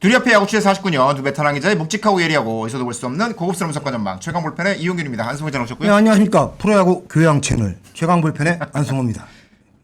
두리아페 야구 취재 49년 두 베테랑 기자의 묵직하고 예리하고 어디서도 볼 수 없는 고급스러운 분석과 전망 최강 불펜의 이용균입니다. 안승호 기자 나오셨고요. 네, 안녕하십니까. 프로야구 교양 채널 최강 불펜의 안승호입니다.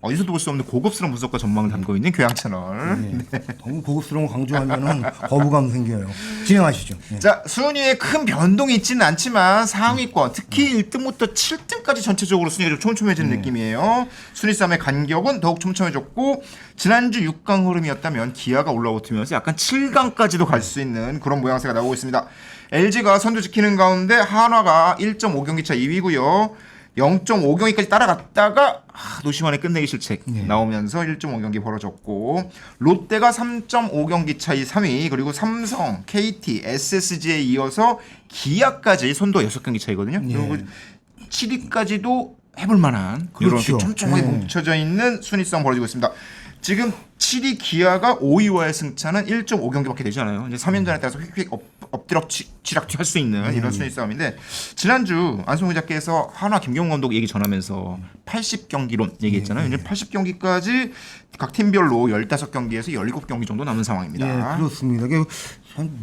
어디서도 볼 수 없는 고급스러운 분석과 전망을 담고 있는 교양 채널. 네. 너무 고급스러운 거 강조하면은 거부감 생겨요. 진행하시죠. 네. 자, 순위에 큰 변동이 있지는 않지만 상위권, 특히 1등부터 7등까지 전체적으로 순위가 좀 촘촘해지는 느낌이에요. 순위 싸움의 간격은 더욱 촘촘해졌고 지난주 6강 흐름이었다면 기아가 올라오면서 약간 7강까지도 갈 수 있는 그런 모양새가 나오고 있습니다. LG가 선두 지키는 가운데 한화가 1.5경기 차 2위고요. 0.5경기까지 따라갔다가 노시환의 끝내기 실책 나오면서 1.5경기 벌어졌고 롯데가 3.5경기 차이 3위 그리고 삼성, KT, SSG에 이어서 기아까지 선두 6경기 차이거든요. 그리고 7위까지도 해볼 만한 그렇죠. 이렇게 촘촘하게 뭉쳐져 있는 순위 싸움 벌어지고 있습니다. 지금 7위 기아가 5위와의 승차는 1.5경기밖에 되지 않아요. 이제 3연전에 따라서 휙휙 엎드락뒤락 할 수 있는 이런 순위 싸움인데 지난주 안승호 기자께서 한화 김경훈 감독 얘기 전하면서 80경기론 얘기했잖아요. 이제 80경기까지 각 팀별로 15경기에서 17경기 정도 남은 상황입니다. 네, 그렇습니다.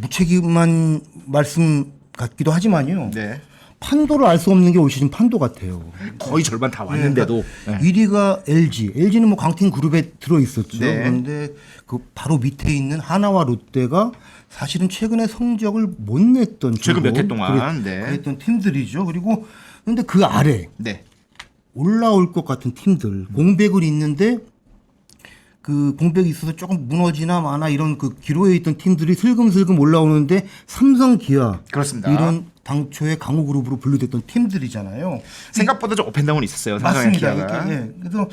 무책임한 말씀 같기도 하지만요. 네. 판도를 알 수 없는 게 올 시즌 판도 같아요. 거의 절반 다 왔는데도. 네, 1위가 LG. LG는 뭐 강팀 그룹에 들어 있었죠. 네. 그런데 그 바로 밑에 있는 하나와 롯데가 사실은 최근에 성적을 못 냈던 최근 몇 해 동안 그랬던 팀들이죠. 그리고 그런데 그 아래 네. 올라올 것 같은 팀들 공백을 있는데 그 공백이 있어서 조금 무너지나 마나 이런 그 기로에 있던 팀들이 슬금슬금 올라오는데 삼성, 기아 그렇습니다. 이런 당초에 강호 그룹으로 분류됐던 팀들이잖아요. 생각보다 좀 업앤다운이 있었어요. 삼성의 맞습니다. 기아가. 네. 그래서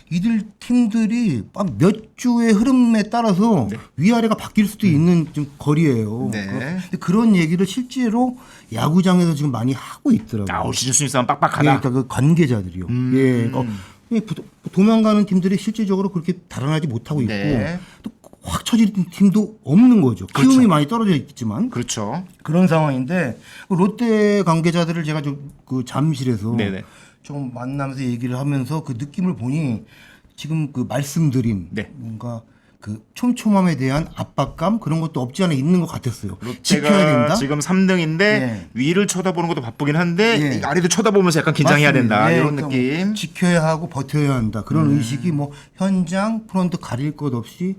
이들 팀들이 몇 주의 흐름에 따라서 위아래가 바뀔 수도 있는 좀 거리예요. 네. 근데 그런 얘기를 실제로 야구장에서 지금 많이 하고 있더라고요. 올 시즌 순위 싸움 빡빡하다. 그러니까 그 관계자들이요. 예. 도망가는 팀들이 실질적으로 그렇게 달아나지 못하고 있고 네. 또 확 처진 팀도 없는 거죠. 그렇죠. 키움이 많이 떨어져 있지만 그렇죠. 그런 상황인데 롯데 관계자들을 제가 좀 그 잠실에서 네네. 좀 만나면서 얘기를 하면서 그 느낌을 보니 지금 그 말씀드린 네. 뭔가 그 촘촘함에 대한 압박감 그런 것도 없지 않아 있는 것 같았어요. 지켜야 롯데가 된다. 지금 3등인데 네. 위를 쳐다보는 것도 바쁘긴 한데 네. 이 아래도 쳐다보면서 약간 긴장해야 맞습니다. 된다 네, 이런 그러니까 느낌. 뭐 지켜야 하고 버텨야 한다 그런 의식이 뭐 현장 프런트 가릴 것 없이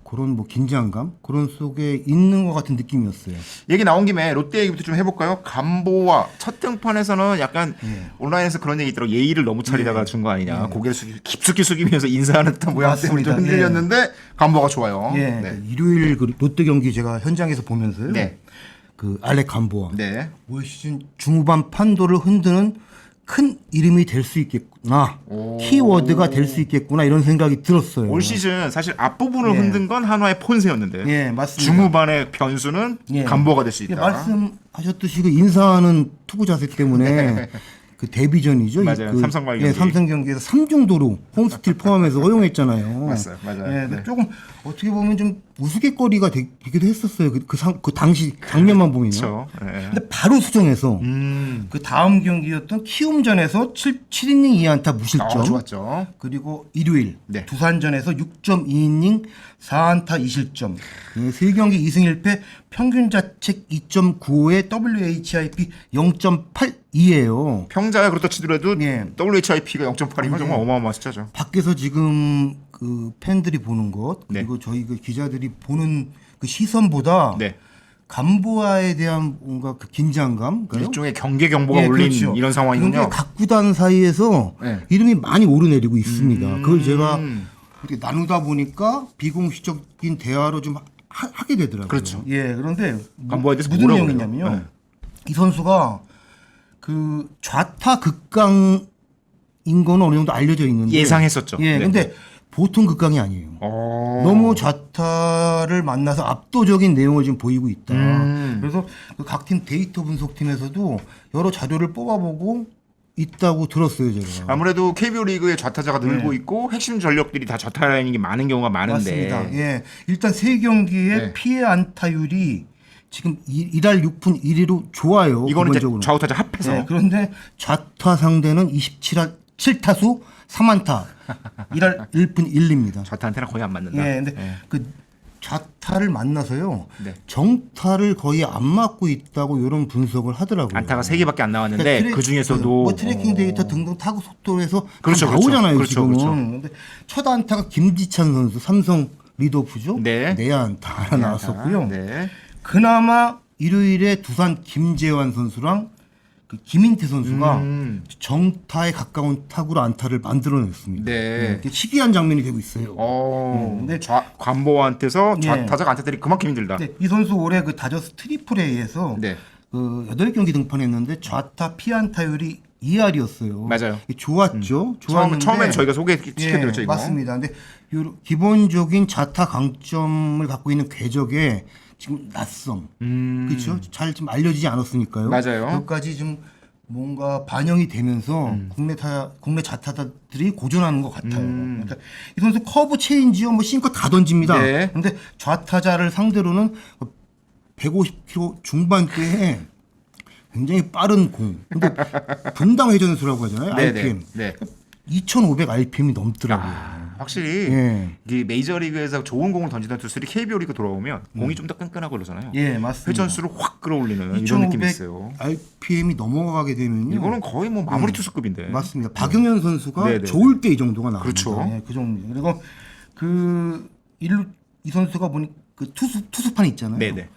그런 뭐 긴장감 그런 속에 있는 것 같은 느낌이었어요. 얘기 나온 김에 롯데 얘기부터 좀 해볼까요? 간보와 첫 등판에서는 약간 온라인에서 그런 얘기 있더라고 예의를 너무 차리다가 준 거 아니냐. 고개를 깊숙이 숙이면서 인사하는 듯한 모양 때문에 좀 맞습니다. 흔들렸는데 간보가 좋아요. 예, 네. 일요일 그 롯데 경기 제가 현장에서 보면서요. 네. 그 알렉 간보와 네. 올 시즌 중후반 판도를 흔드는 큰 이름이 될 수 있겠구나. 키워드가 될 수 있겠구나 이런 생각이 들었어요. 올 시즌 사실 앞부분을 예. 흔든 건 한화의 폰세였는데 예, 맞습니다. 중후반의 변수는 예. 간보가 될 수 예, 있다. 말씀하셨듯이 그 인사하는 투구 자세 때문에 그 데뷔전이죠. 맞아요. 그, 삼성과의 예, 경기. 삼성 경기에서 3중도로 홈스틸 포함해서 허용했잖아요. 맞아요. 예, 네. 조금 어떻게 보면 좀 우스갯거리가 되기도 했었어요. 그 당시 장면만 보면요. 그렇죠. 네. 근데 바로 수정해서 그 다음 경기였던 키움전에서 7이닝 2안타 무실점. 좋았죠. 그리고 일요일 네. 두산전에서 6.2이닝 4안타 2실점. 3경기 2승 1패 평균 자책 2.95에 WHIP 0.82예요. 평자야 그렇다 치더라도 예. WHIP가 0.8이면 정말 어마어마한 숫자죠. 밖에서 지금 그 팬들이 보는 것 그리고 네. 저희 그 기자들이 보는 그 시선보다 네. 간보아에 대한 뭔가 그 긴장감 일종의 경계 경보가 예, 울린 그렇죠. 이런 상황이군요. 그런 게 각 구단 사이에서 네. 이름이 많이 오르내리고 있습니다. 그걸 제가 이렇게 나누다 보니까 비공식적인 대화로 좀 하게 되더라고요. 그렇죠. 예, 그런데 간보아에 대해서 무슨 뭐라고 내용이냐면요. 그래요? 네. 이 선수가 그 좌타 극강인 거는 어느 정도 알려져 있는데 예상했었죠. 예, 네. 근데 보통 극강이 아니에요. 너무 좌타를 만나서 압도적인 내용을 지금 보이고 있다. 그래서 그 각 팀 데이터 분석팀에서도 여러 자료를 뽑아보고 있다고 들었어요, 제가. 아무래도 KBO 리그의 좌타자가 늘고 있고 핵심 전력들이 다 좌타 라인인 게 많은 경우가 많은데. 맞습니다. 예, 일단 세 경기의 네. 피해 안타율이 지금 1할 6푼 1위로 좋아요. 이거는 이제 기본적으로. 좌우타자 합해서. 네, 그런데 좌타 상대는 27할 7타수 3안타 1할 1푼 1리입니다. 좌타한테는 거의 안 맞는다. 예, 근데 그 좌타를 만나서요. 네. 정타를 거의 안 맞고 있다고 이런 분석을 하더라고요. 안타가 3개밖에 안 나왔는데 그 중에서도 뭐 트래킹 데이터 등등 타구 속도에서 그렇죠, 나오잖아요. 그렇죠, 지금은. 그렇죠. 근데 첫 안타가 김지찬 선수 삼성 리드오프죠. 네. 내안타 하나 나왔었고요. 네. 그나마 일요일에 두산 김재환 선수랑 그 김인태 선수가 정타에 가까운 타구로 안타를 만들어냈습니다. 네. 이렇게 희귀한 장면이 되고 있어요. 근데 관보한테서 네. 좌타자가 안타들이 그만큼 힘들다. 네, 이 선수 올해 그 다저스 트리플 A에서 네. 그 8경기 등판했는데 좌타 피안타율이 2할이었어요. 맞아요. 좋았죠. 좋았는데 처음에 저희가 소개시켜드렸죠. 이거. 맞습니다. 근데 요 기본적인 좌타 강점을 갖고 있는 궤적에 지금 낯섦, 그렇죠? 잘 좀 알려지지 않았으니까요. 맞아요. 여기까지 좀 뭔가 반영이 되면서 국내 좌타자들이 고전하는 것 같아요. 그러니까 이 선수 커브 체인지어 뭐 싱커 다 던집니다. 네. 그런데 좌타자를 상대로는 150km 중반대에 굉장히 빠른 공. 근데 분당 회전수라고 하잖아요. RPM. 네. 2,500 RPM이 넘더라고요. 확실히 예. 이 메이저리그에서 좋은 공을 던지던 투수들이 KBO 리그 돌아오면 공이 좀 더 끈끈하고 그러잖아요. 예, 맞습니다. 회전수를 확 끌어올리는 이런 느낌이 2,500 있어요. RPM이 넘어가게 되면요. 이거는 거의 뭐 마무리 투수급인데. 맞습니다. 박용현 선수가 네네. 좋을 때 이 정도가 나옵니다. 그렇죠. 예, 그 정도. 그리고 그 일루 이 선수가 보니 그 투수판 있잖아요. 네네.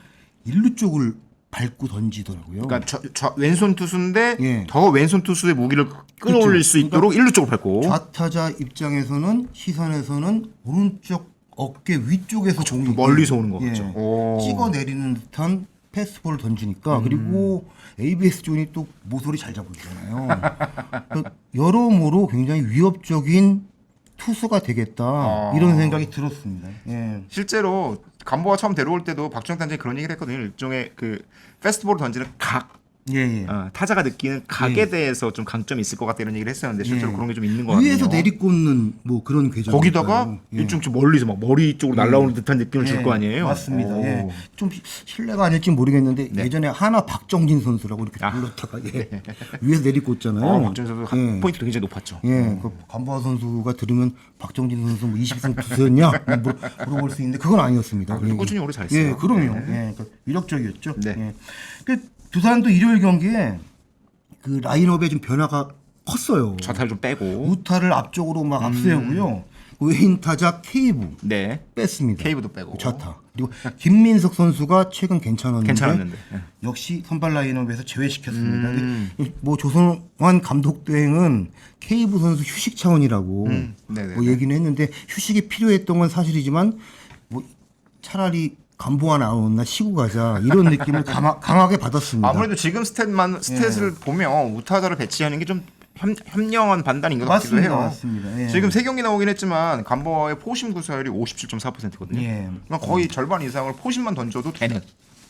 일루 쪽을 밟고 던지더라고요. 그러니까 왼손 투수인데 예. 더 왼손 투수의 무기를 끌어올릴 그렇죠. 수 있도록 일루 쪽을 밟고. 좌타자 입장에서는 시선에서는 오른쪽 어깨 위쪽에서 공이 멀리서 오는 것 예, 같죠. 오. 찍어 내리는 듯한 패스볼을 던지니까 그리고 ABS 존이 또 모서리 잘 잡고 있잖아요. 그러니까 여러모로 굉장히 위협적인 투수가 되겠다 이런 생각이 들었습니다. 예. 실제로 간보가 처음 데려올 때도 박주영 단장이 그런 얘기를 했거든요. 일종의 그 페스티벌을 던지는 각, 예. 타자가 느끼는 각에 대해서 좀 강점이 있을 것 같다 이런 얘기를 했었는데 실제로 그런 게 좀 있는 것 같아요. 위에서 내리꽂는 뭐 그런 궤적. 거기다가 일종 좀 멀리서 막 머리 쪽으로 날아오는 듯한 느낌을 줄 거 아니에요. 맞습니다. 오. 예. 좀 신뢰가 아닐지 모르겠는데 예전에 하나 박정진 선수라고 이렇게 불렀다가 위에서 내리꽂잖아요. 박정진 선수 포인트도 굉장히 높았죠. 예, 그 간보아 선수가 들으면 박정진 선수 뭐 20승 투수였냐 뭐 물어볼 수 있는데 그건 아니었습니다. 그래도 꾸준히 오래 잘했어요. 예, 그럼요. 예, 그 위력적이었죠. 네. 예. 그 두산도 일요일 경기에 그 라인업에 좀 변화가 컸어요. 좌타를 좀 빼고. 우타를 앞쪽으로 막 앞세우고요. 외인 타자 케이브 네. 뺐습니다. 케이브도 빼고. 좌타. 그리고 김민석 선수가 최근 괜찮았는데. 역시 선발 라인업에서 제외시켰습니다. 근데 뭐 조성환 감독 대행은 케이브 선수 휴식 차원이라고 뭐 얘기는 했는데 휴식이 필요했던 건 사실이지만 뭐 차라리 간보아 나오나 쉬고 가자 이런 느낌을 강하게 받았습니다. 아무래도 지금 스탯을 보면 우타자를 배치하는 게 좀 현명한 판단인 것 같기도 해요. 맞습니다. 예. 지금 3경기 나오긴 했지만 간보아의 포심 구사율이 57.4%거든요. 예. 그러니까 거의 절반 이상을 포심만 던져도 되는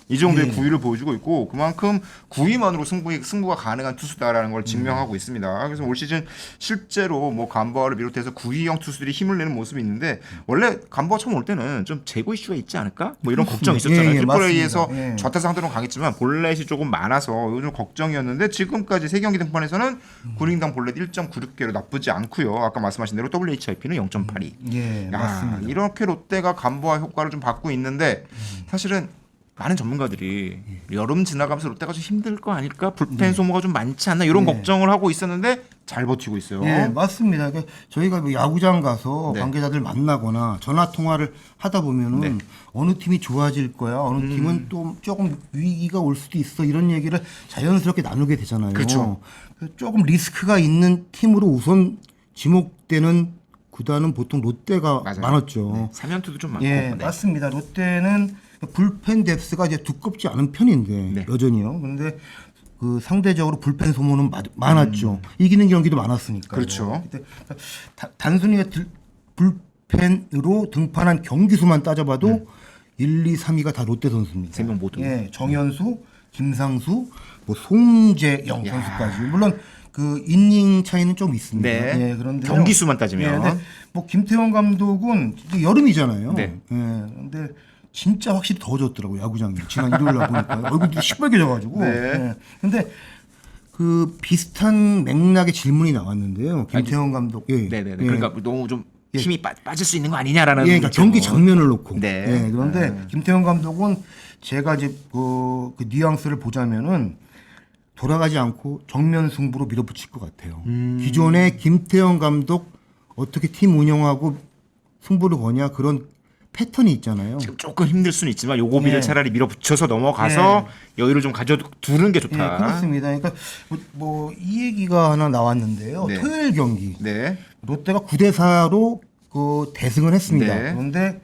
이 정도의 구위를 보여주고 있고 그만큼 구위만으로 승부가 가능한 투수다라는 걸 증명하고 있습니다. 그래서 올 시즌 실제로 뭐 간보아를 비롯해서 구위형 투수들이 힘을 내는 모습이 있는데 원래 간보아 처음 올 때는 좀 재고 이슈가 있지 않을까? 뭐 이런 걱정이 있었잖아요. 트리플 A에서 좌타 상대로 강했지만 볼넷이 조금 많아서 요즘 걱정이었는데 지금까지 3경기 등판에서는 9인당 볼넷 1.96개로 나쁘지 않고요. 아까 말씀하신 대로 WHIP는 0.82. 예, 맞습니다. 이렇게 롯데가 간보아 효과를 좀 받고 있는데 사실은 많은 전문가들이 여름 지나가면서 롯데가 좀 힘들 거 아닐까? 불펜 소모가 좀 많지 않나? 이런 걱정을 하고 있었는데 잘 버티고 있어요. 예, 맞습니다. 그러니까 저희가 뭐 야구장 가서 관계자들 만나거나 전화 통화를 하다 보면은 어느 팀이 좋아질 거야, 어느 팀은 또 조금 위기가 올 수도 있어 이런 얘기를 자연스럽게 나누게 되잖아요. 그렇죠. 조금 리스크가 있는 팀으로 우선 지목되는 구단은 보통 롯데가 많았죠. 3연투도 좀 많고. 예, 맞습니다. 롯데는 불펜 뎁스가 이제 두껍지 않은 편인데 여전히요. 그런데 그 상대적으로 불펜 소모는 많았죠. 이기는 경기도 많았으니까. 그렇죠. 단순히 불펜으로 등판한 경기 수만 따져봐도 1, 2, 3위가 다 롯데 선수입니다. 3명 모두. 예, 정현수, 김상수, 뭐 송재영 선수까지. 물론 그 이닝 차이는 좀 있습니다. 네. 예, 그런데 경기 수만 따지면. 예, 뭐 김태형 감독은 이제 여름이잖아요. 네. 예, 근데 진짜 확실히 더워졌더라고요, 야구장이. 지난 일요일 날 보니까 얼굴도 시뻘개져가지고. 예. 근데 그 비슷한 맥락의 질문이 나왔는데요. 김태형 감독. 예. 네네네. 그러니까 너무 좀 힘이 빠질 수 있는 거 아니냐라는. 예, 그러니까 경기 장면을 놓고. 네. 예, 그런데 김태형 감독은 제가 이제 그 뉘앙스를 보자면은 돌아가지 않고 정면 승부로 밀어붙일 것 같아요. 기존에 김태형 감독 어떻게 팀 운영하고 승부를 거냐 그런 패턴이 있잖아요. 지금 조금 힘들 수는 있지만 요고비를 예. 차라리 밀어붙여서 넘어가서 여유를 좀 가져두는 게 좋다. 예, 그렇습니다. 그러니까 뭐 이 얘기가 하나 나왔는데요. 네. 토요일 경기 네. 롯데가 9대4로 그 대승을 했습니다. 네. 그런데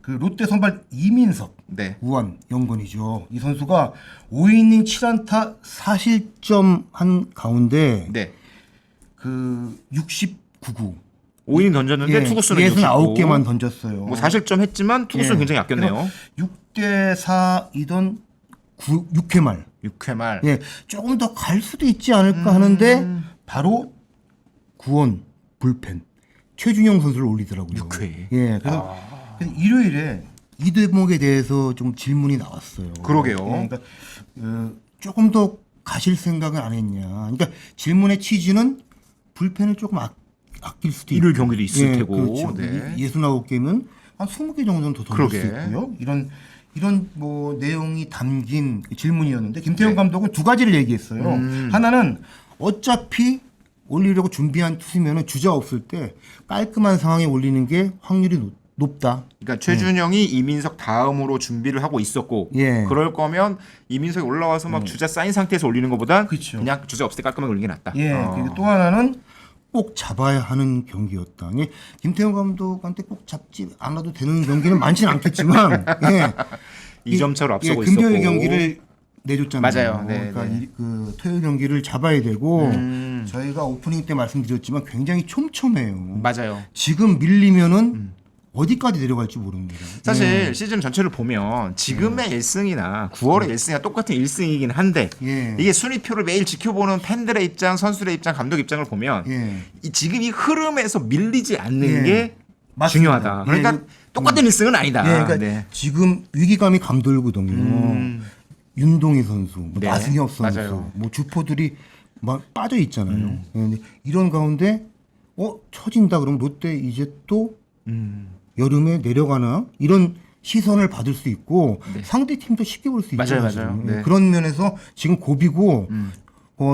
그 롯데 선발 이민석 네. 우완 영건이죠. 이 선수가 5이닝 7안타 4실점 한 가운데 네. 그 69구 5이닝 던졌는데 투구수는 69개만 던졌어요. 뭐 4실점 했지만 투구수는 굉장히 아꼈네요. 6대4이던 6회 말. 6회 말. 예, 조금 더 갈 수도 있지 않을까 하는데 바로 구원 불펜 최준영 선수를 올리더라고요. 6회. 예, 그래서 일요일에 이 대목에 대해서 좀 질문이 나왔어요. 그러게요. 예, 그러니까 조금 더 가실 생각은 안 했냐. 그러니까 질문의 취지는 불펜을 조금 아낄 수도 일요일 있고. 경기도 있을 예, 테고. 그렇죠. 네. 69개면 한 20개 정도는 더 던질 수 그러게. 있고요. 이런 뭐 내용이 담긴 질문이었는데 김태형 네. 감독은 두 가지를 얘기했어요. 하나는 어차피 올리려고 준비한 투수면은 주자 없을 때 깔끔한 상황에 올리는 게 확률이 높다. 그러니까 최준영이 이민석 다음으로 준비를 하고 있었고 예. 그럴 거면 이민석이 올라와서 막 주자 쌓인 상태에서 올리는 것보다 그쵸. 그냥 주자 없을 때 깔끔하게 올리는 게 낫다. 예. 그리고 또 하나는 꼭 잡아야 하는 경기였다. 예, 김태형 감독한테 꼭 잡지 않아도 되는 경기는 많지는 않겠지만 예. 2점 차로 앞서고 금요일 있었고. 경기를 내줬잖아요. 맞아요. 네, 그러니까 네. 그 토요일 경기를 잡아야 되고 저희가 오프닝 때 말씀드렸지만 굉장히 촘촘해요. 맞아요. 지금 밀리면은 어디까지 내려갈지 모릅니다. 사실 시즌 전체를 보면 지금의 1승이나 9월의 1승이나 똑같은 1승이긴 한데 예. 이게 순위표를 매일 지켜보는 팬들의 입장, 선수들의 입장, 감독 입장을 보면 예. 지금 이 흐름에서 밀리지 않는 예. 게 맞습니다. 중요하다. 예, 그러니까 이거- 똑같은 1승은 아니다. 예, 그러니까 네. 지금 위기감이 감돌거든요. 윤동희 선수, 뭐 네, 나승엽 선수, 맞아요. 뭐 주포들이 막 빠져 있잖아요. 예, 근데 이런 가운데 처진다 그러면 롯데 이제 또 여름에 내려가나 이런 시선을 받을 수 있고 상대 팀도 쉽게 볼 수 맞아요, 있잖아요. 맞아요. 예, 네. 그런 면에서 지금 고비고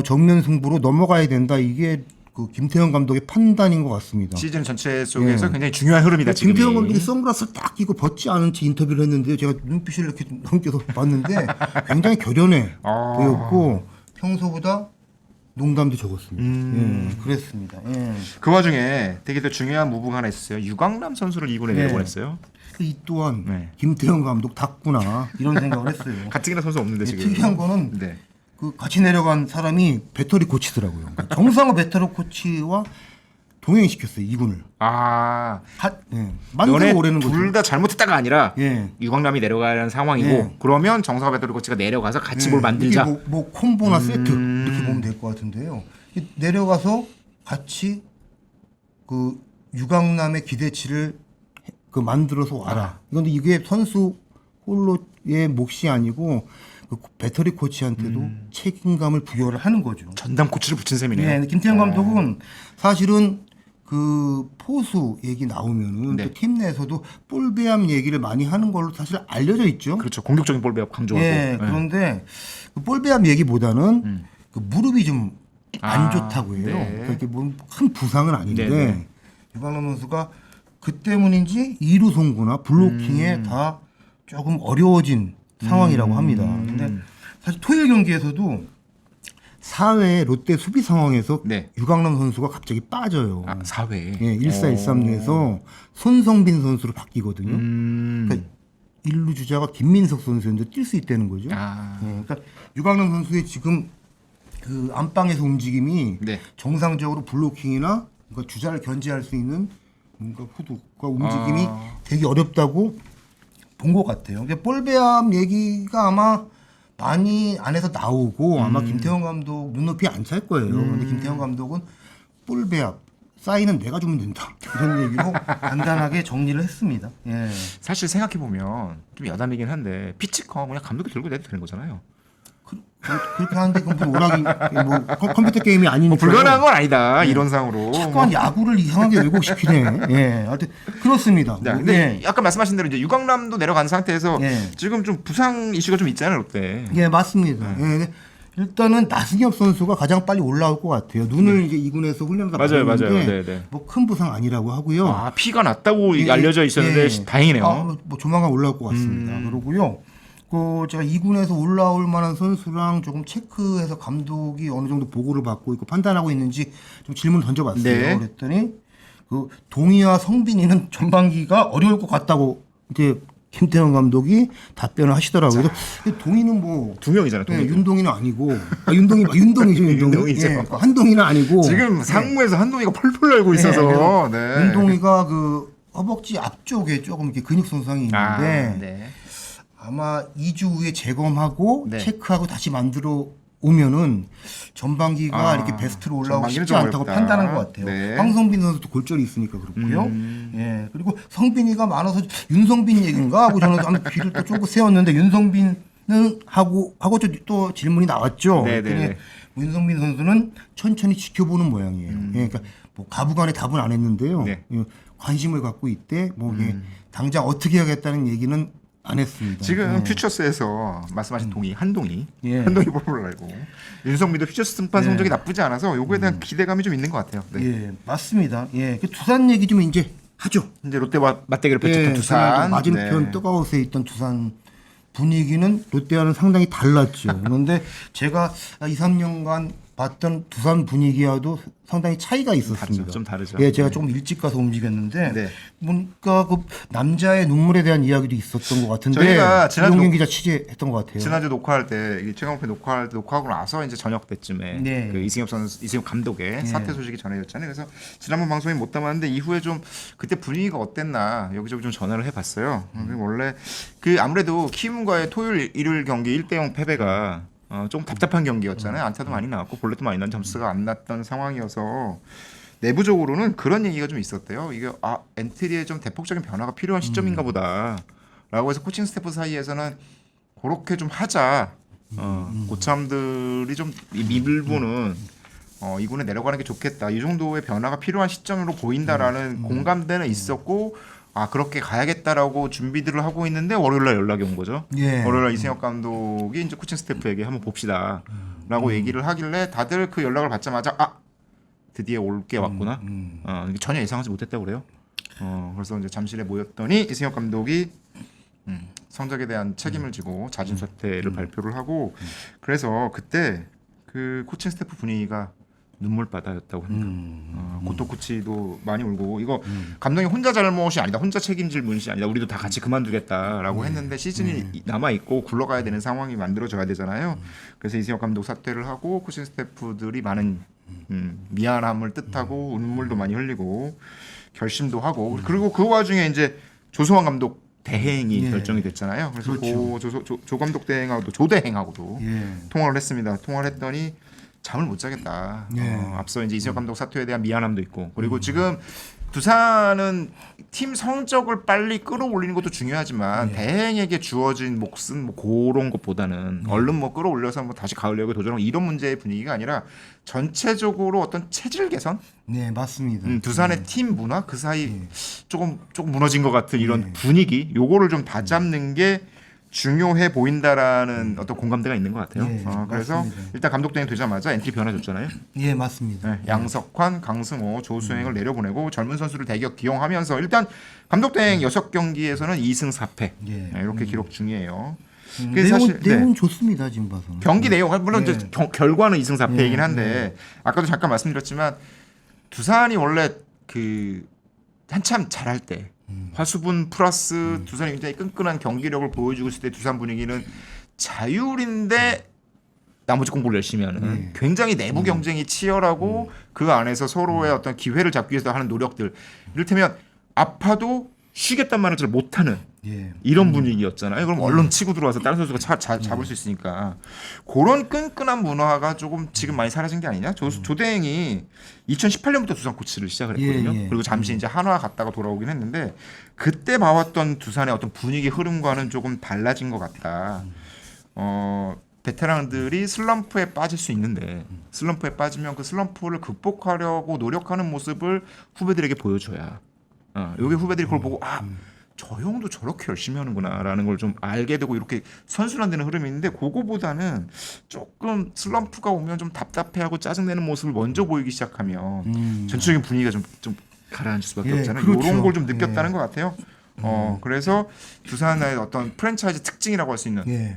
정면 승부로 넘어가야 된다. 이게 그 김태형 감독의 판단인 것 같습니다. 시즌 전체 속에서 굉장히 중요한 흐름이다. 지금. 김태형 감독이 선글라스를 딱 끼고 벗지 않은 채 인터뷰를 했는데요. 제가 눈빛을 이렇게 넘겨서 봤는데 굉장히 결연해 보였고 평소보다 농담도 적었습니다. 예, 그랬습니다. 예. 그 와중에 되게 또 중요한 무브가 하나 있었어요. 유광남 선수를 2군에 내보냈어요. 이 또한 네. 김태형 감독 탔구나 이런 생각을 했어요. 가뜩이나 선수 없는데 지금. 특이한 거는 네. 그 같이 내려간 사람이 배터리 코치더라고요. 그러니까 정상호 배터리 코치와 동행시켰어요. 2군을. 아, 만들어 너네 오라는 거죠. 둘 다 잘못했다가 아니라 예. 유광남이 내려가는 상황이고 예. 그러면 정상화 배터리 코치가 내려가서 같이 뭘 이게 만들자. 뭐 콤보나 세트 이렇게 보면 될 것 같은데요. 내려가서 같이 그 유강남의 기대치를 그 만들어서 와라. 그런데 이게 선수 홀로의 몫이 아니고 그 배터리 코치한테도 책임감을 부여를 하는 거죠. 전담 코치를 붙인 셈이네요. 네, 김태형 감독은 사실은 그 포수 얘기 나오면은 네. 또 팀 내에서도 볼배암 얘기를 많이 하는 걸로 사실 알려져 있죠. 그렇죠. 공격적인 볼 배합 강조하고. 예, 그런데 그 볼배암 얘기보다는 그 무릎이 좀 안 좋다고 해요. 네. 그러니까 이게 뭐 큰 부상은 아닌데 네, 네. 유강남 선수가 그 때문인지 2루 송구나 블로킹에 다 조금 어려워진 상황이라고 합니다. 근데 사실 토요일 경기에서도 4회 롯데 수비 상황에서 네. 유강남 선수가 갑자기 빠져요. 아, 4회. 예, 1-4-1-3루에서 손성빈 선수로 바뀌거든요. 음. 그러니까 1루 주자가 김민석 선수였는데 뛸 수 있다는 거죠. 아. 예, 그러니까 유강남 선수의 지금 그 안방에서 움직임이 네. 정상적으로 블로킹이나 그러니까 주자를 견제할 수 있는 뭔가 후두과 움직임이 되게 어렵다고 본 것 같아요. 그러니까 볼배암 얘기가 아마 많이 안에서 나오고 아마 김태형 감독 눈높이 안 찰 거예요. 그런데 김태형 감독은 볼배암 사인은 내가 주면 된다 이런 얘기로 간단하게 정리를 했습니다. 예. 사실 생각해 보면 좀 여담이긴 한데 피치커 그냥 감독이 들고 내도 되는 거잖아요. 그렇게 하는데 그건 오락이 뭐 컴퓨터 게임이 아니니까 불가능한 건 아니다. 이론상으로. 자꾸만 야구를 이상하게 왜곡시키네. 예, 하여튼 그렇습니다. 네, 근데 아까 말씀하신 대로 이제 유강남도 내려간 상태에서 예. 지금 좀 부상 이슈가 좀 있잖아요, 롯데. 예, 맞습니다. 예, 일단은 나승엽 선수가 가장 빨리 올라올 것 같아요. 눈을 이제 2군에서 훈련을 맞아요. 받았는데 네. 뭐 큰 부상 아니라고 하고요. 아, 피가 났다고 예, 알려져 있었는데 예. 다행이네요. 뭐 조만간 올라올 것 같습니다. 그러고요. 그 제가 2군에서 올라올 만한 선수랑 조금 체크해서 감독이 어느 정도 보고를 받고 있고 판단하고 있는지 좀 질문을 던져봤어요. 네. 그랬더니 그 동희와 성빈이는 전반기가 어려울 것 같다고 이제 김태형 감독이 답변을 하시더라고요. 그래서 동희는 뭐 두 명이잖아요. 예, 동희도. 윤동이는 아니고 윤동이죠. 윤동이죠. 예, 한동희는 아니고 지금 상무에서 한동희가 펄펄 날고 있어서. 네. 윤동이가 그 허벅지 앞쪽에 조금 이렇게 근육 손상이 있는데 네. 아마 2주 후에 재검하고 네. 체크하고 다시 만들어 오면은 전반기가 이렇게 베스트로 올라오기 전반기는 쉽지 좀 않다고 어렵다. 판단한 것 같아요. 네. 황성빈 선수도 골절이 있으니까 그렇고요. 예, 그리고 성빈이가 많아서 윤성빈 얘기인가 하고 저는 한번 귀를 또 쫑긋 세웠는데 윤성빈은 하고 또 질문이 나왔죠. 네, 그랬더니 네. 윤성빈 선수는 천천히 지켜보는 모양이에요. 예, 그러니까 뭐 가부간에 답은 안 했는데요. 네. 예, 관심을 갖고 있대. 뭐 이게 당장 어떻게 하겠다는 얘기는 안 했습니다. 지금 퓨처스에서 말씀하신 동희, 한동희, 예. 한동희 펄펄 날고 윤성민도 퓨처스 등판 성적이 나쁘지 않아서 요거에 대한 기대감이 좀 있는 것 같아요. 네. 예, 맞습니다. 예, 그 두산 얘기 좀 이제 하죠. 이제 롯데와 맞대결을 펼쳤던 예, 두산. 맞은편 네. 떡아웃에 있던 두산 분위기는 롯데와는 상당히 달랐죠. 그런데 제가 2, 3년간 봤던 두산 분위기와도 상당히 차이가 있었습니다. 좀 다르죠. 예, 제가 조금 일찍 가서 움직였는데 네. 뭔가 그 남자의 눈물에 대한 이야기도 있었던 것 같은데 저희가 지난주 조용균 기자 취재했던 것 같아요. 지난주 녹화할 때 최강호표 녹화하고 나서 이제 저녁 때쯤에 네. 그 이승엽 감독의 사퇴 소식이 전해졌잖아요. 그래서 지난번 방송에 못 담았는데 이후에 좀 그때 분위기가 어땠나 여기저기 좀 전화를 해봤어요. 원래 그 아무래도 키움과의 토요일 일요일 경기 1대0 패배가 좀 답답한 경기였잖아요. 안타도 많이 나왔고 볼넷도 많이 난 점수가 안 났던 상황이어서 내부적으로는 그런 얘기가 좀 있었대요. 이게 엔트리에 좀 대폭적인 변화가 필요한 시점인가 보다라고 해서 코칭 스태프 사이에서는 그렇게 좀 하자. 고참들이 좀 일부는 이군에 내려가는 게 좋겠다. 이 정도의 변화가 필요한 시점으로 보인다라는 공감대는 있었고 그렇게 가야겠다라고 준비들을 하고 있는데 월요일날 연락이 온 거죠. 예. 월요일날 이승엽 감독이 이제 코칭 스태프에게 한번 봅시다라고 얘기를 하길래 다들 그 연락을 받자마자 드디어 올 게 왔구나. 전혀 예상하지 못했다고 그래요. 그래서 이제 잠실에 모였더니 이승엽 감독이 성적에 대한 책임을 지고 자진 사퇴를 발표를 하고 그래서 그때 그 코칭 스태프 분위기가 눈물바다였다고 합니다. 고토 코치도 많이 울고 이거 감독이 혼자 잘못이 아니다, 혼자 책임질 문제이 아니다. 우리도 다 같이 그만두겠다라고 했는데 시즌이 남아 있고 굴러가야 되는 상황이 만들어져야 되잖아요. 그래서 이승엽 감독 사퇴를 하고 코칭 스태프들이 많은 미안함을 뜻하고 눈물도 많이 흘리고 결심도 하고 그리고 그 와중에 이제 조성환 감독 대행이 결정이 됐잖아요. 그래서 그렇죠. 조 감독 대행하고도 조 대행하고도 예. 통화를 했습니다. 통화를 했더니 잠을 못 자겠다. 앞서 이제 이승엽 감독 사퇴에 대한 미안함도 있고 그리고 지금 두산은 팀 성적을 빨리 끌어올리는 것도 중요하지만 대행에게 주어진 몫은 뭐 그런 것보다는 얼른 뭐 끌어올려서 뭐 다시 가을 야구에 도전하고 이런 문제의 분위기가 아니라 전체적으로 어떤 체질 개선, 네, 맞습니다. 두산의 팀 문화 그 사이 조금 무너진 것 같은 이런 분위기, 요거를 좀 다잡는 게 중요해 보인다라는 어떤 공감대가 있는 것 같아요. 예, 그래서 맞습니다. 일단 감독 대행 되자마자 엔트리 변화 줬잖아요. 예, 맞습니다. 네, 양석환, 강승호, 조수행을 내려보내고 젊은 선수를 대격 기용하면서 일단 감독 대행 6경기에서는 2승 4패 예. 이렇게 기록 중이에요. 그래서 내용은 좋습니다 지금 봐서는. 경기 내용 물론 이제 결과는 2승 4패이긴 예, 한데 아까도 잠깐 말씀드렸지만 두산이 원래 그 한참 잘할 때 화수분 플러스 두산이 굉장히 끈끈한 경기력을 보여주고 있을 때 두산 분위기는 자율인데 나머지 공부를 열심히 하는 굉장히 내부 경쟁이 치열하고 그 안에서 서로의 어떤 기회를 잡기 위해서 하는 노력들 이를테면 아파도 쉬겠단 말을 잘 못하는 이런 분위기였잖아요. 그럼 얼른 치고 들어와서 다른 선수가 잡을 수 있으니까 그런 끈끈한 문화가 조금 지금 많이 사라진 게 아니냐? 조대행이 2018년부터 두산 코치를 시작을 했거든요. 그리고 잠시 이제 한화 갔다가 돌아오긴 했는데 그때 봐왔던 두산의 어떤 분위기 흐름과는 조금 달라진 것 같다. 베테랑들이 슬럼프에 빠질 수 있는데 슬럼프에 빠지면 그 슬럼프를 극복하려고 노력하는 모습을 후배들에게 보여줘야 여기 후배들이 그걸 보고 저 형도 저렇게 열심히 하는구나라는 걸 좀 알게 되고 이렇게 선순환되는 흐름이 있는데 그거보다는 조금 슬럼프가 오면 좀 답답해하고 짜증내는 모습을 먼저 보이기 시작하면 전체적인 분위기가 좀 가라앉을 수밖에 예, 없잖아요. 그렇죠. 이런 걸 좀 느꼈다는 것 같아요. 그래서 두산의 어떤 프랜차이즈 특징이라고 할 수 있는 예.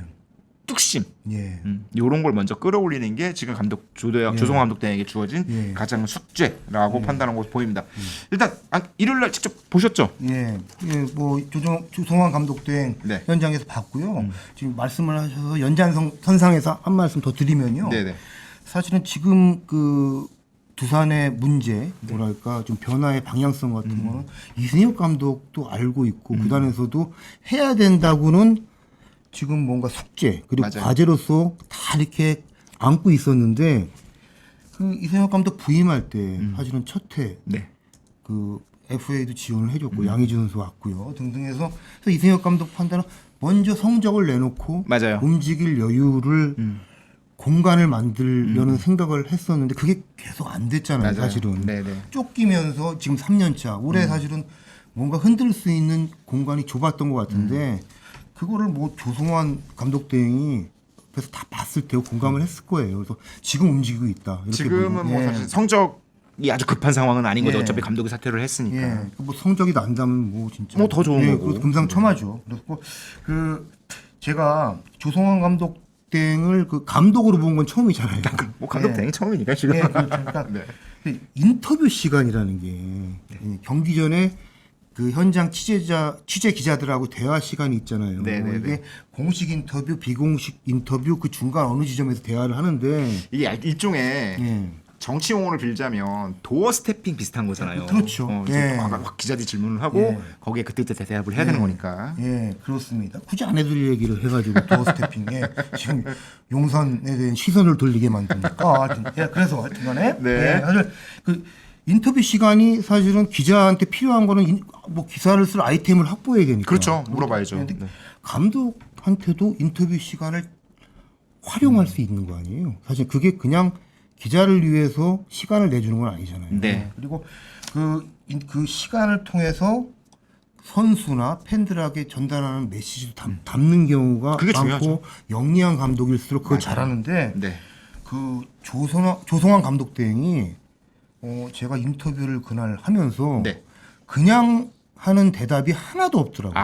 뚝심 예. 이런 걸 먼저 끌어올리는 게 지금 감독 조성환 감독 대행에게 주어진 예. 가장 숙제라고 판단한 것으로 보입니다. 일단 일요일 날 직접 보셨죠? 예, 뭐 조성환 감독 대행 네. 현장에서 봤고요. 지금 말씀을 하셔서 연장선상에서 한 말씀 더 드리면요. 네네. 사실은 지금 그 두산의 문제, 뭐랄까 좀 변화의 방향성 같은 거는 이승엽 감독도 알고 있고 구단에서도 해야 된다고는 지금 뭔가 숙제 그리고 맞아요. 과제로서 다 이렇게 안고 있었는데 그 이승엽 감독 부임할 때 사실은 첫해 네. 그 FA도 지원을 해줬고 양의지 선수 왔고요 등등해서 그래서 이승엽 감독 판단은 먼저 성적을 내놓고 맞아요. 움직일 여유를 공간을 만들려는 생각을 했었는데 그게 계속 안 됐잖아요. 맞아요. 사실은 네네. 쫓기면서 지금 3년차 올해 사실은 뭔가 흔들 수 있는 공간이 좁았던 것 같은데 그거를 뭐 조성환 감독 대행이 그래서 다 봤을 테고 공감을 했을 거예요. 그래서 지금 움직이고 있다. 이렇게 지금은 보고. 뭐 예. 사실 성적이 아주 급한 상황은 아닌 거죠. 예. 어차피 감독이 사퇴를 했으니까. 예, 뭐 성적이 난다면 뭐 진짜 뭐 더 좋은 예, 거고. 그래서 금상첨화죠. 그래서 그 제가 조성환 감독 대행을 그 감독으로 본 건 처음이잖아요. 뭐 감독 대행 처음이니까 지금. 예, 그렇죠. 그러니까 네. 그 인터뷰 시간이라는 게 경기 전에 그 현장 취재 기자들하고 대화 시간이 있잖아요. 네네네. 이게 공식 인터뷰, 비공식 인터뷰 그 중간 어느 지점에서 대화를 하는데 이게 일종의 예. 정치 용어를 빌자면 도어 스태핑 비슷한 거잖아요. 그렇죠. 이제 예. 확 기자들이 질문을 하고 예. 거기에 그때 대답을 해야 되는 거니까. 예, 그렇습니다. 굳이 안 해줄 얘기를 해가지고 도어 스태핑에 지금 용산에 대한 시선을 돌리게 만드니까. 하여튼, 예, 그래서 하여튼간에 네. 예, 사실 그 인터뷰 시간이 사실은 기자한테 필요한 거는 뭐 기사를 쓸 아이템을 확보해야 되니까. 그렇죠. 물어봐야죠. 근데 네. 감독한테도 인터뷰 시간을 활용할 수 있는 거 아니에요. 사실 그게 그냥 기자를 위해서 시간을 내주는 건 아니잖아요. 네. 그리고 그 시간을 통해서 선수나 팬들에게 전달하는 메시지도 담는 경우가 그게 많고 중요하죠. 영리한 감독일수록 그걸 맞아요. 잘하는데 네. 그 조성환 감독 대행이 제가 인터뷰를 그날 하면서 네. 그냥 하는 대답이 하나도 없더라고요.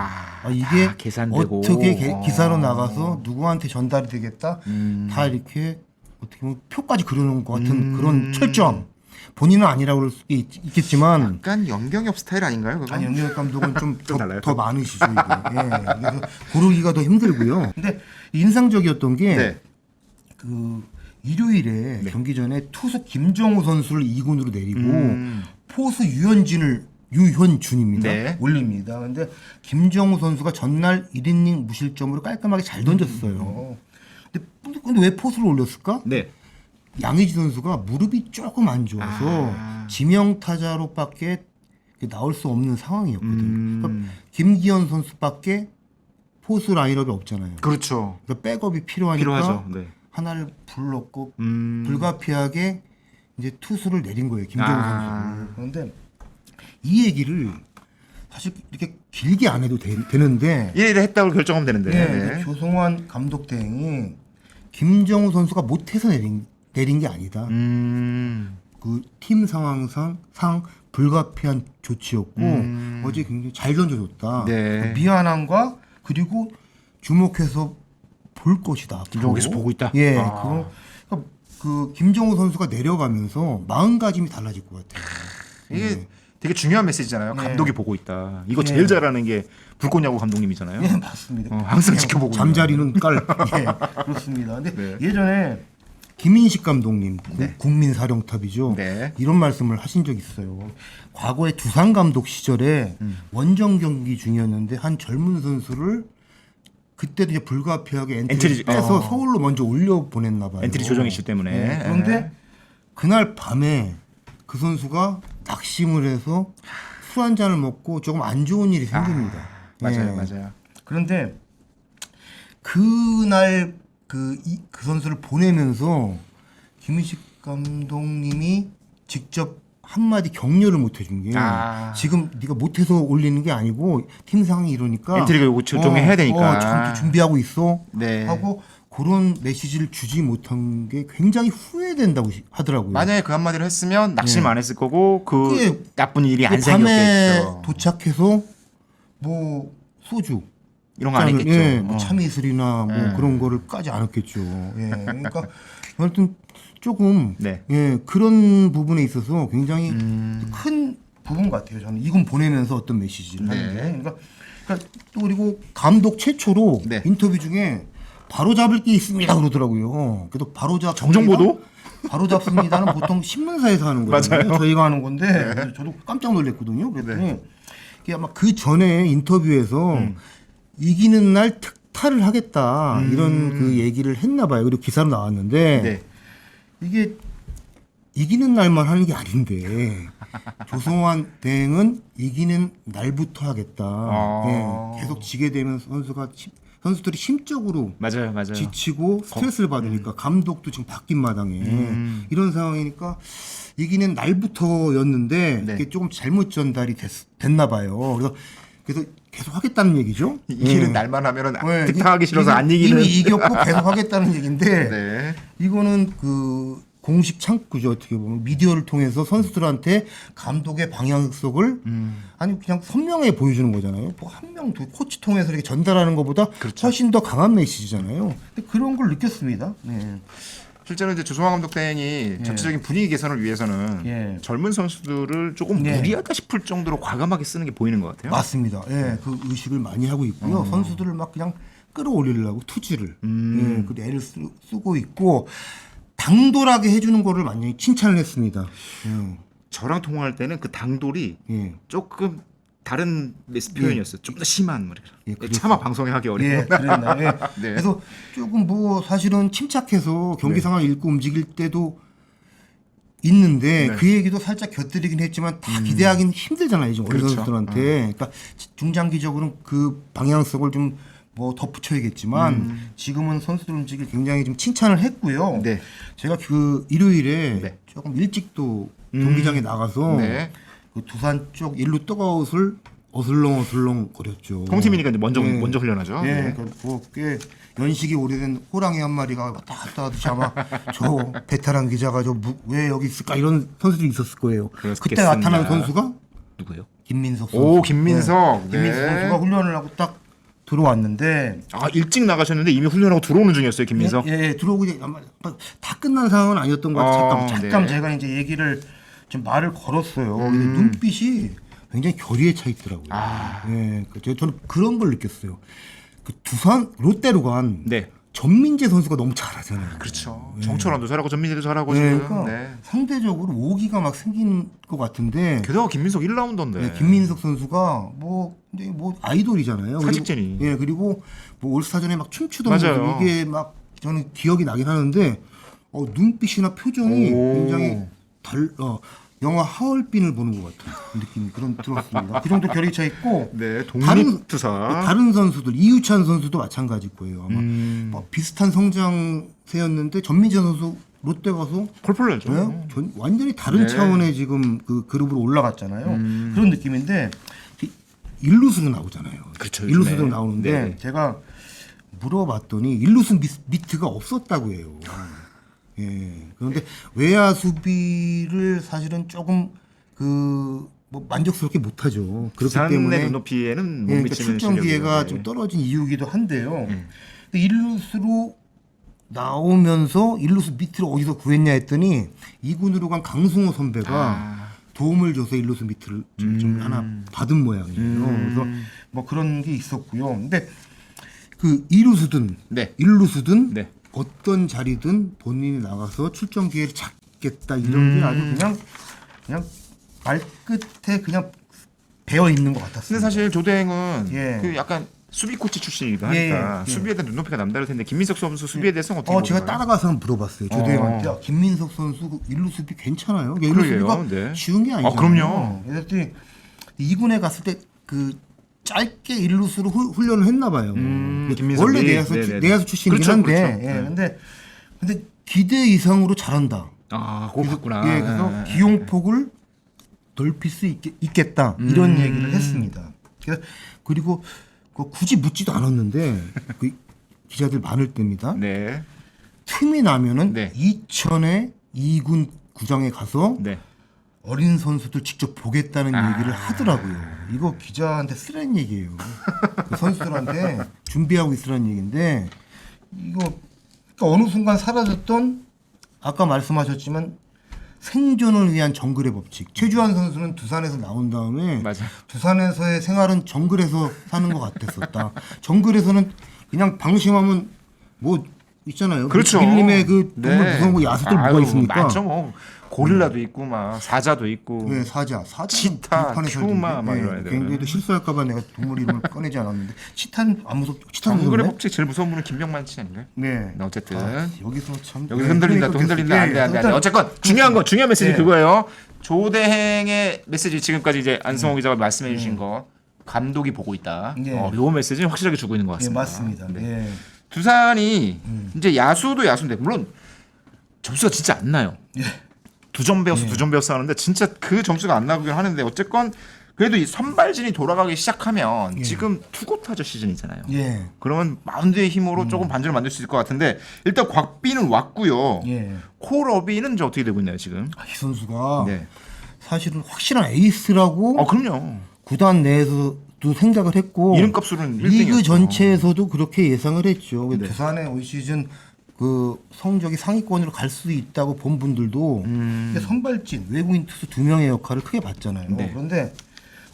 이게 다 계산되고. 어떻게 기사로 나가서 누구한테 전달이 되겠다. 다 이렇게 어떻게 보면 표까지 그려놓은 것 같은 그런 철저함. 본인은 아니라고 그럴 수 있겠지만 약간 염경엽 스타일 아닌가요? 그건? 아니 연경 감독은 좀 달라요? 더 많으시죠 이게. 예. 그래서 고르기가 더 힘들고요. 근데 인상적이었던 게 네. 그 일요일에 경기 전에 투수 김정우 선수를 2군으로 내리고 포수 유현준입니다. 네. 올립니다. 근데 김정우 선수가 전날 1이닝 무실점으로 깔끔하게 잘 던졌어요. 근데 왜 포수를 올렸을까? 네. 양의지 선수가 무릎이 조금 안 좋아서 지명 타자로밖에 나올 수 없는 상황이었거든요. 그러니까 김기현 선수밖에 포수 라인업이 없잖아요. 그렇죠. 그러니까 백업이 필요하니까 필요하죠. 네. 하나를 불렀고 불가피하게 이제 투수를 내린 거예요. 김정우 선수를. 그런데 이 얘기를 사실 이렇게 길게 안 해도 되는데 이래 했다고 결정하면 되는데. 예, 네. 조성환 감독 대행이 김정우 선수가 못해서 내린 게 아니다. 그 팀 상황상 불가피한 조치였고 어제 굉장히 잘 던져줬다. 네. 미안함과 그리고 주목해서 볼 것이다. 김정욱에서 보고 있다. 예, 그러니까 그 김정우 선수가 내려가면서 마음가짐이 달라질 것 같아요. 이게 되게 중요한 메시지잖아요. 감독이 보고 있다. 이거 제일 잘하는 게 불꽃야구 감독님이잖아요. 예, 맞습니다. 항상 지켜보고 잠자리는 깔. 예, 그렇습니다. 근데 네. 예전에 김인식 감독님, 국민사령탑이죠. 네. 이런 말씀을 하신 적이 있어요. 과거에 두산 감독 시절에 원정 경기 중이었는데 한 젊은 선수를 그때도 이제 불가피하게 엔트리 빼서 서울로 먼저 올려 보냈나 봐요. 엔트리 조정 이슈 때문에. 네. 그런데 그날 밤에 그 선수가 낙심을 해서 술 한 잔을 먹고 조금 안 좋은 일이 생깁니다. 맞아요, 예. 맞아요. 그런데 그날 그 선수를 보내면서 김민식 감독님이 직접 한마디 격려를 못 해준 게 지금 네가 못해서 올리는 게 아니고 팀 상황이 이러니까 엔트리가 요거 조정해야 되니까 참 준비하고 있어 네. 하고 그런 메시지를 주지 못한 게 굉장히 후회된다고 하더라고요. 만약에 그 한마디를 했으면 낙심 안 했을 거고 그 그게 나쁜 일이 안 밤에 생겼겠죠. 도착해서 뭐 소주 이런 거 안 했겠죠. 예, 뭐 참이슬이나 뭐 그런 거를 까지 않았겠죠. 예, 그러니까 하여튼 조금 네. 예, 그런 부분에 있어서 굉장히 큰 부분 같아요. 저는 이군 보내면서 어떤 메시지를 하는데, 그러니까 또 그리고 감독 최초로 네. 인터뷰 중에 바로 잡을 게 있습니다 그러더라고요. 그래도 바로 잡 정정보도? 바로 잡습니다는 보통 신문사에서 하는 거잖아요. 맞아요. 저희가 하는 건데 저도 깜짝 놀랐거든요. 그랬더니 이게 아마 그 전에 인터뷰에서 이기는 날 특타를 하겠다 이런 그 얘기를 했나 봐요. 그리고 기사로 나왔는데 네. 이게 이기는 날만 하는 게 아닌데 조성환 대행은 이기는 날부터 하겠다. 예, 계속 지게 되면 선수들이 심적으로 맞아요. 지치고 스트레스를 받으니까 감독도 지금 바뀐 마당에 이런 상황이니까 이기는 날부터였는데 네. 그게 조금 잘못 전달이 됐나 봐요. 그래서 계속 하겠다는 얘기죠. 이기는 날만 하면은 네, 득타하기 싫어서 안 이기는. 이미 이겼고 계속 하겠다는 얘기인데 네. 이거는 그 공식 창구죠. 어떻게 보면 미디어를 통해서 선수들한테 감독의 방향성을 아니 그냥 선명하게 보여주는 거잖아요. 뭐 한 명 코치 통해서 이렇게 전달하는 것보다 훨씬 더 강한 메시지잖아요. 근데 그런 걸 느꼈습니다. 네. 실제로 이제 조성환 감독 대행이 전체적인 분위기 개선을 위해서는 젊은 선수들을 조금 무리하다 싶을 정도로 과감하게 쓰는 게 보이는 것 같아요. 맞습니다. 예, 그 의식을 많이 하고 있고요. 선수들을 막 그냥 끌어올리려고 투지를 예, 그 애를 쓰고 있고 당돌하게 해주는 거를 많이 칭찬을 했습니다. 저랑 통화할 때는 그 당돌이 예. 조금 다른 표현이었어요. 좀 더 심한 말이라. 예, 차마 방송에 하기 어려워. 예, 그랬나. 예. 네. 그래서 조금 뭐 사실은 침착해서 경기 상황을 읽고 움직일 때도 있는데 그 얘기도 살짝 곁들이긴 했지만 다 기대하기는 힘들잖아요. 지금 어린 그렇죠. 선수들한테. 그러니까 중장기적으로는 그 방향성을 좀 뭐 덧붙여야겠지만 지금은 선수들 움직일 굉장히 좀 칭찬을 했고요. 네. 제가 그 일요일에 네. 조금 일찍 또 경기장에 나가서 네. 그 두산 쪽 일루 떡아웃을 어슬렁 거렸죠. 홈팀이니까 이제 먼저 네. 훈련하죠. 예, 네. 꽤 연식이 오래된 호랑이 한 마리가 왔다 갔다 하듯이 아마 저 베테랑 기자가 왜 여기 있을까 이런 선수들이 있었을 거예요. 그때 그렇겠습니다. 나타난 선수가 누구예요? 김민석 선수. 오, 김민석. 네. 김민석 네. 선수가 훈련을 하고 딱 들어왔는데 아, 일찍 나가셨는데 이미 훈련하고 들어오는 중이었어요, 김민석. 예, 들어오고 이제 아마 다 끝난 상황은 아니었던 것 같아요. 잠깐 네. 제가 이제 얘기를 좀 말을 걸었어요. 근데 눈빛이 굉장히 결의에 차 있더라고요. 예, 저는 그런 걸 느꼈어요. 그 두산 롯데로 간 네. 전민재 선수가 너무 잘하잖아요. 그렇죠. 정철원도 잘하고 전민재도 잘하고 네, 지금. 그러니까 네. 상대적으로 오기가 막 생긴 것 같은데 게다가 김민석 1라운더인데. 네, 김민석 선수가 뭐 근데 뭐 아이돌이잖아요. 사직제니. 예, 그리고 뭐 올스타전에 막 춤추던 맞아요. 모습 이게 막 저는 기억이 나긴 하는데 눈빛이나 표정이 굉장히 영화 하얼빈을 보는 것 같은 느낌이 들었습니다. 그 정도 결이 차 있고 네, 독립투사. 다른 선수들 이유찬 선수도 마찬가지일 거예요. 아마 뭐 비슷한 성장세였는데 전민재 선수 롯데 가서 콜플레죠. 네? 완전히 다른 차원의 지금 그 그룹으로 올라갔잖아요. 그런 느낌인데 일루수도 나오잖아요. 그렇죠. 일루수도 요즘에. 나오는데 네. 제가 물어봤더니 일루수 미트가 없었다고 해요. 예. 그런데 외야 수비를 사실은 조금 뭐 만족스럽게 못하죠. 그렇기 때문에 눈높이에는 못 그러니까 미치는 출전 기회가 실력이에요. 좀 떨어진 이유기도 한데요. 근데 일루수로 나오면서 일루수 밑을 어디서 구했냐 했더니 2군으로 간 강승호 선배가 도움을 줘서 일루수 밑을 좀 하나 받은 모양이에요. 그래서 뭐 그런 게 있었고요. 근데 그 이루수든 네. 일루수든 네. 어떤 자리든 본인이 나가서 출전 기회를 찾겠다 이런 게 아주 그냥 발끝에 그냥 배어 있는 것 같았어요. 근데 사실 조대행은 예. 그 약간 수비 코치 출신이기도 하니까 예. 수비에 대한 눈높이가 남다를 텐데 김민석 선수 수비에 대해서는 어떻게 제가 보나요? 따라가서 한번 물어봤어요. 조대영한테 김민석 선수 그 일루 수비 괜찮아요? 일루 그러게요. 수비가 네. 쉬운 게 아니잖아요. 그럼요. 그랬더니 2군에 갔을 때 그 짧게 일루수로 훈련을 했나 봐요. 김민석이. 원래 네네네. 내야수 출신이긴 그렇죠, 한데, 그렇죠. 예, 근데 기대 이상으로 잘한다. 그렇구나. 예, 그래서 기용폭을 넓힐 수 있겠다 이런 얘기를 했습니다. 그리고 굳이 묻지도 않았는데 그 기자들 많을 때입니다. 네. 틈이 나면은 네. 이천에 2군 구장에 가서 네. 어린 선수들 직접 보겠다는 얘기를 하더라고요. 이거 기자한테 쓰라는 얘기예요. 그 선수들한테 준비하고 있으라는 얘기인데 이거 그러니까 어느 순간 사라졌던 아까 말씀하셨지만 생존을 위한 정글의 법칙. 최주환 선수는 두산에서 나온 다음에 맞아. 두산에서의 생활은 정글에서 사는 것 같았었다. 정글에서는 그냥 방심하면 뭐 있잖아요. 그렇죠. 밀림의 그 정말 무서운 거 야수들 뭐가 있습니까? 맞죠. 뭐 고릴라도 있고 막 사자도 있고. 네, 사자, 치타, 퓨마 막 이런 애들. 굉장히도 실수할까봐 내가 동물 이름을 꺼내지 않았는데 치타는 안 무섭. 치타는 정글의 무섭네? 법칙 제일 무서운 분은 김병만 씨 아닌가요? 네. 어쨌든 여기서 참 여기 흔들린다 또 흔들린다 안돼. 어쨌건 중요한 메시지 네. 그거예요. 조대행의 메시지 지금까지 이제 안성호 기자가 말씀해주신 거 감독이 보고 있다. 네. 요 메시지는 확실하게 주고 있는 것 예, 같습니다. 맞습니다. 네. 예. 두산이 이제 야수도 야수인데 물론 점수가 진짜 안 나요. 예. 두 점 배웠어 하는데 진짜 그 점수가 안 나오긴 하는데 어쨌건 그래도 이 선발진이 돌아가기 시작하면 지금 투고 타자 시즌이잖아요. 예. 그러면 마운드의 힘으로 조금 반전을 만들 수 있을 것 같은데 일단 곽비는 왔고요. 예. 콜어비는 이제 어떻게 되고 있나요 지금? 이 선수가 네. 사실은 확실한 에이스라고 그럼요. 구단 내에서도 생각을 했고 이름값으로는 리그 1등이었죠. 전체에서도 그렇게 예상을 했죠. 네. 두산의 올 시즌 그 성적이 상위권으로 갈 수 있다고 본 분들도 근데 선발진 외국인 투수 2명의 역할을 크게 봤잖아요. 네. 그런데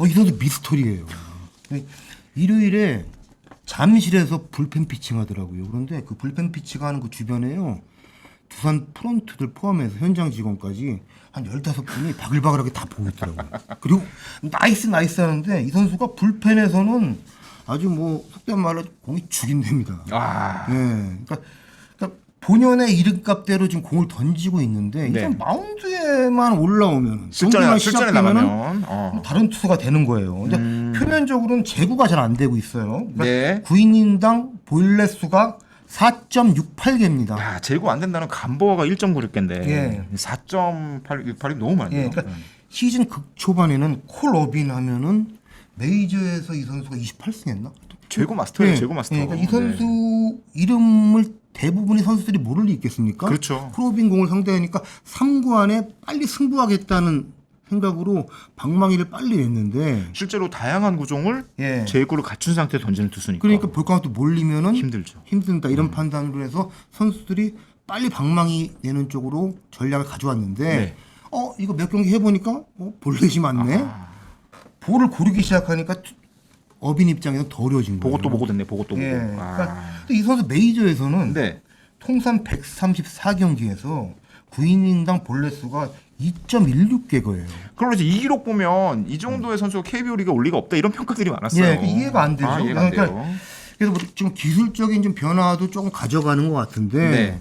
이 선수 미스터리예요. 일요일에 잠실에서 불펜 피칭 하더라고요. 그런데 그 불펜 피칭 하는 그 주변에요. 두산 프런트들 포함해서 현장 직원까지 한 15분이 바글바글하게 다 보고 있더라고요. 그리고 나이스 하는데 이 선수가 불펜에서는 아주 뭐 속된 말로 공이 죽인답니다. 예. 그러니까 본연의 이름값대로 지금 공을 던지고 있는데 네. 이제 마운드에만 올라오면 실전에 시작되면은 나가면 다른 투수가 되는 거예요. 근데 표면적으로는 제구가 잘 안 되고 있어요. 그러니까 네. 9이닝당 볼넷 수가 4.68개입니다. 야, 재고 안 된다는 간보아가 1.96개인데 예. 4.868이 너무 많네요. 예, 그러니까 시즌 극초반에는 콜어빈 하면은 메이저에서 이 선수가 28승했나? 재고 마스터예요. 예. 재고 마스터. 예, 그러니까 이 선수 이름을 대부분의 선수들이 모를 리 있겠습니까? 그렇죠. 콜어빈 공을 상대하니까 3구 안에 빨리 승부하겠다는 생각으로 방망이를 빨리 냈는데 실제로 다양한 구종을 예. 재구를 갖춘 상태에 던지는 투수니까. 그러니까 볼카운트 몰리면은 힘들죠. 힘든다 이런 판단으로 해서 선수들이 빨리 방망이 내는 쪽으로 전략을 가져왔는데 네. 이거 몇 경기 해보니까 볼넷이 많네. 볼을 고르기 시작하니까 어빈 입장에서 더 어려워진 거예요. 보고 또 보고 됐네. 보고 또 보고. 예. 그러니까 이 선수 메이저에서는 네. 통산 134경기에서 9이닝당 볼넷 수가 2.16개거예요. 그럼 이제 이 기록 보면 이 정도의 선수가 KBO 리그에 올 리가 없다 이런 평가들이 많았어요. 예, 이해가 안 되죠. 이해가 안 돼요. 그래서 뭐 지금 기술적인 좀 변화도 조금 가져가는 것 같은데 네.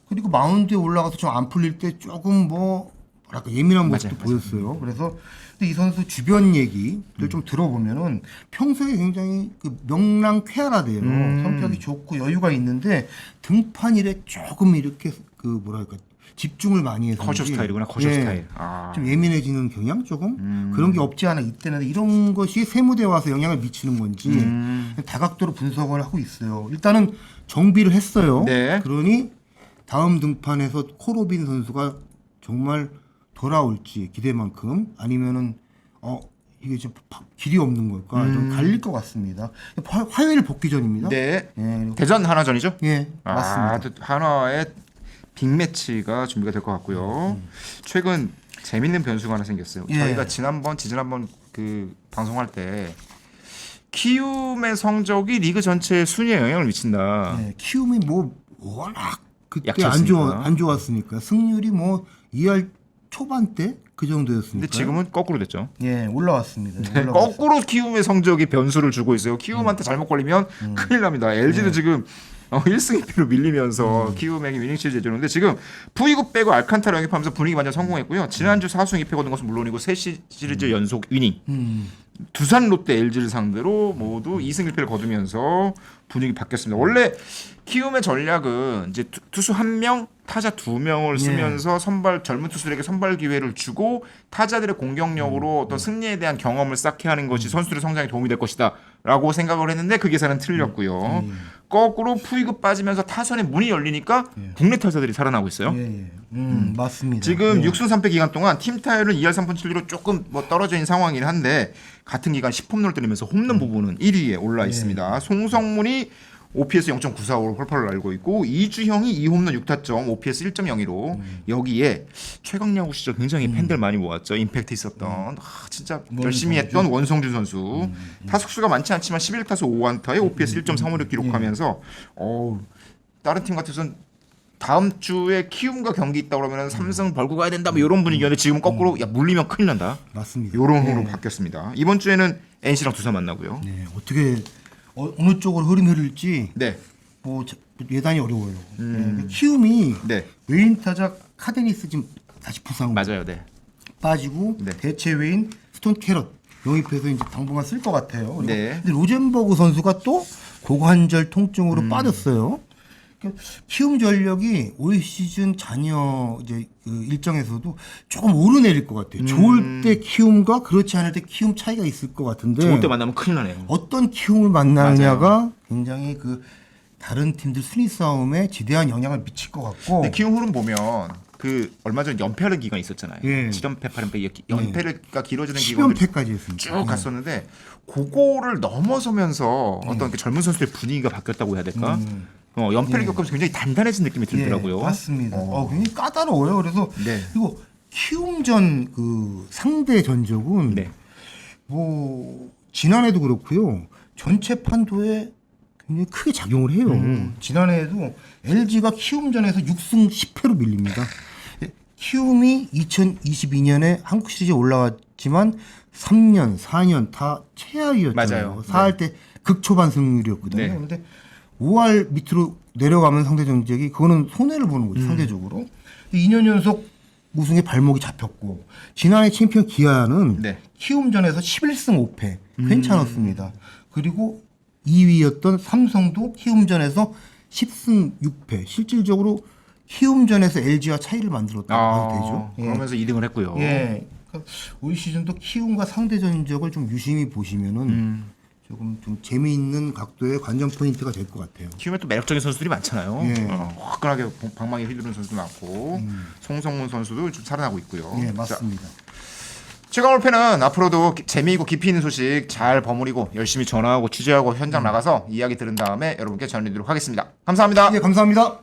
그리고 마운드에 올라가서 좀 안 풀릴 때 조금 뭐랄까 예민한 모습도 맞아요. 보였어요. 그래서 근데 이 선수 주변 얘기를 좀 들어보면은 평소에 굉장히 그 명랑쾌활하대요. 성격이 좋고 여유가 있는데 등판일에 조금 이렇게 그 뭐랄까 집중을 많이 해서 커쇼 스타일이구나. 커쇼 스타일. 좀 예민해지는 경향 조금 그런 게 없지 않아 있다는데 이런 것이 세무대에 와서 영향을 미치는 건지 다각도로 분석을 하고 있어요. 일단은 정비를 했어요. 네. 그러니 다음 등판에서 콜어빈 선수가 정말 돌아올지 기대만큼 아니면은 이게 좀 길이 없는 걸까 좀 갈릴 것 같습니다. 화요일 복귀전입니다. 네. 예, 대전 하나전이죠? 예, 맞습니다. 하나의 빅매치가 준비가 될 것 같고요. 최근 재밌는 변수가 하나 생겼어요. 예. 저희가 지난번 그 방송할 때 키움의 성적이 리그 전체에 순위에 영향을 미친다. 네, 키움이 뭐 워낙 그때 약했으니까. 안 좋았으니까 승률이 뭐 2할 초반대 그 정도였으니까. 근데 지금은 거꾸로 됐죠. 예, 올라왔습니다. 올라왔어요. 거꾸로 키움의 성적이 변수를 주고 있어요. 키움한테 잘못 걸리면 큰일 납니다. LG도 지금 1승 2패로 밀리면서 키움에게 위닝 시리즈 내주는데 지금 푸이구 빼고 알칸타라 영입하면서 분위기 완전 성공했고요. 지난주 4승 2패 거둔 것은 물론이고 3시리즈 연속 위닝. 두산, 롯데, LG를 상대로 모두 2승 1패를 거두면서 분위기 바뀌었습니다. 원래 키움의 전략은 이제 투수 1명, 타자 2명을 쓰면서 선발 젊은 투수들에게 선발 기회를 주고 타자들의 공격력으로 어떤 승리에 대한 경험을 쌓게 하는 것이 선수들의 성장에 도움이 될 것이다라고 생각을 했는데 그 계산은 틀렸고요. 거꾸로 푸이그 빠지면서 타선의 문이 열리니까 국내 타자들이 살아나고 있어요. 맞습니다. 지금 6승 3패 기간 동안 팀 타율은 2할 3푼 7리로 조금 뭐 떨어져 있는 상황이긴 한데 같은 기간 10홈런을 때리면서 홈런 부분은 1위에 올라 있습니다. 송성문이 OPS 0.945로 펄펄 날고 있고 이주형이 2홈런 6타점 OPS 1.02로 여기에 최강야구 시절 굉장히 팬들 많이 모았죠. 임팩트 있었던 진짜 열심히 했던 원성준 선수 타석수가 많지 않지만 11타수 5안타에 OPS 1.35를 기록하면서 다른 팀 같아서는 다음 주에 키움과 경기 있다 그러면 삼성 벌고 가야 된다 뭐 이런 분위기였는데 지금은 거꾸로 야 물리면 큰일 난다. 맞습니다. 이런 흐름으로 바뀌었습니다. 이번 주에는 NC랑 두산 만나고요. 네, 어떻게 어느 쪽으로 흐름이 흐를지 네. 뭐 예단이 어려워요. 키움이 네. 외인 타자 카데니스 지금 다시 부상 맞아요. 네. 빠지고 네. 대체 외인 스톤 캐럿 영입해서 이제 당분간 쓸 것 같아요. 그리고 네. 근데 로젠버그 선수가 또 고관절 통증으로 빠졌어요. 그러니까 키움 전력이 올 시즌 잔여 이제 그 일정에서도 조금 오르내릴 것 같아요. 좋을 때 키움과 그렇지 않을 때 키움 차이가 있을 것 같은데 좋을 때 만나면 큰일 나네요. 어떤 키움을 만나느냐가 굉장히 그 다른 팀들 순위 싸움에 지대한 영향을 미칠 것 같고. 근데 키움 흐름 보면 그 얼마 전 연패하는 기간 있었잖아요. 예. 7연패, 8연패 연패가 길어지는 기간을 10연패까지 했습니다. 쭉 갔었는데 그거를 넘어서면서 어떤 그 젊은 선수들의 분위기가 바뀌었다고 해야 될까? 연패를 겪으면서 굉장히 단단해진 느낌이 들더라고요. 예, 맞습니다. 굉장히 까다로워요. 그래서 네. 그리고 키움전 그 상대 전적은 네. 뭐 지난해도 그렇고요. 전체 판도에 굉장히 크게 작용을 해요. 지난해에도 LG가 키움전에서 6승 10패로 밀립니다. 키움이 2022년에 한국 시리즈에 올라왔지만 3년, 4년 다 최하위였잖아요. 맞아요. 4할 때 극초반 승률이었거든요. 네. 근데 5할 밑으로 내려가면 상대 전적이 그거는 손해를 보는 거죠. 상대적으로. 2년 연속 우승에 발목이 잡혔고 지난해 챔피언 기아는 네. 키움전에서 11승 5패 괜찮았습니다. 그리고 2위였던 삼성도 키움전에서 10승 6패 실질적으로 키움전에서 LG와 차이를 만들었다고 해도 되죠. 그러면서 2등을 했고요. 예. 그러니까 올 시즌도 키움과 상대 전적을 좀 유심히 보시면은 조금 좀 재미있는 각도의 관전 포인트가 될 것 같아요. 키움에 또 매력적인 선수들이 많잖아요. 예. 화끈하게 방망이 휘두르는 선수도 많고 송성문 선수도 좀 살아나고 있고요. 예, 맞습니다. 최강 올패는 앞으로도 재미있고 깊이 있는 소식 잘 버무리고 열심히 전화하고 취재하고 현장 나가서 이야기 들은 다음에 여러분께 전해드리도록 하겠습니다. 감사합니다. 예, 감사합니다.